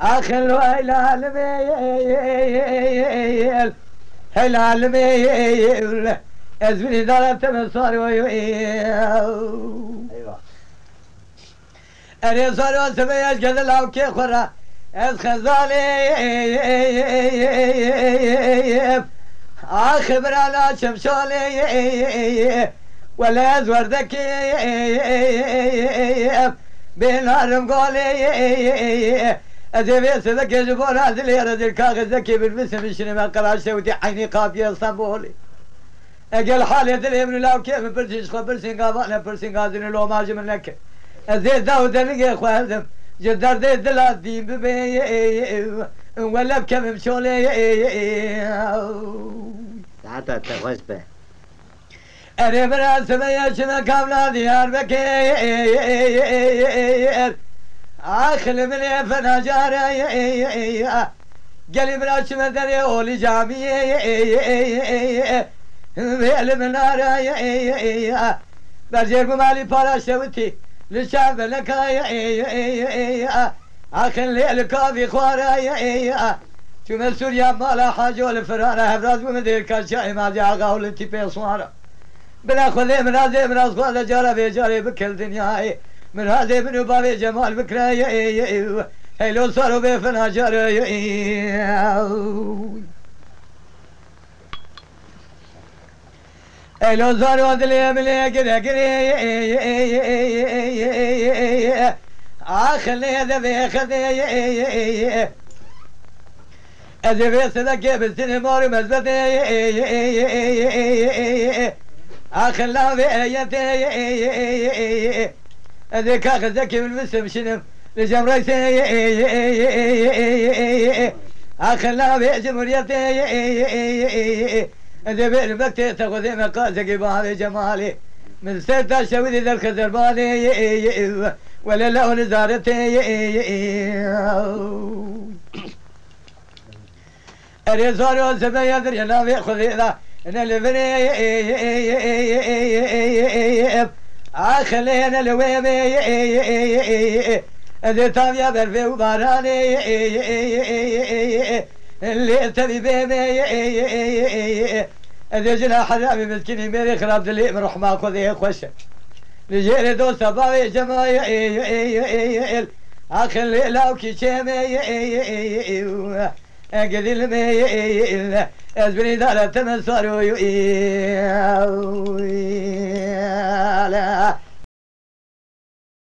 أخلو هلال ميل هلال ميل أزبني دارت مصار أيوة أنا صار وسبيش كذا لو كي خرا أز خزالي آخبر على شمشالي ولا أزوردك بين هرم قولي أزيبي سذك يجبون هذه اللي رجل كاغذ ذكي بالبسم الشنما قراشه ودي عيني قافية اسطنبولي أقل حالي اللي من لاو كيف برسيش خبرسين قابانا برسين قادرين لو ماجي من لك أزيد داود اللي اخوازم جدار دي دلات دين ببي ولا بكم مشولي تعال تخوز به أنا براس بيا شما كاملا ديار بكير آخر من يفنا جاري قلي براس شما دري أولي جامي بيل من ناري برجر بمالي بارا شوتي للشعب لكاي آخر ليل كافي خواري شما سوريا مالا حاجة والفرانة هبراز بمدير كاشاي ما جاقا ولتي بيصوارا بلا خذي من هذه من أصغر جارة بجاري بكل دنياي من هذه من بابي جمال بكراي هيلو صاروا بفنا جاري هيلو صاروا دلي ملي كده كده آخلي هذا بيخذي هذا بيصدق بالسنة ماري مزبطي أخلا بأيتي أذيك أخذك بالبسم شنم لجم ريسي أخلا بجمهوريتي أذي بالبكتي تأخذي مقاسك بهذه جمالي من ستة شوذي ذا الخزرباني ولا له نزارتي أريزار وزبي أدري أنا بيأخذي ذا أنا لبني أخلينا لويبي أذي تابيا برفي وباراني اللي تبي بيبي أذي جناح حرامي مسكيني ميري خراب دلي مروح ما خذيه خوشة لجيري دوست بابي جمايل أخلي لوكي شيمي قديل ميل أزبني دارت مسارو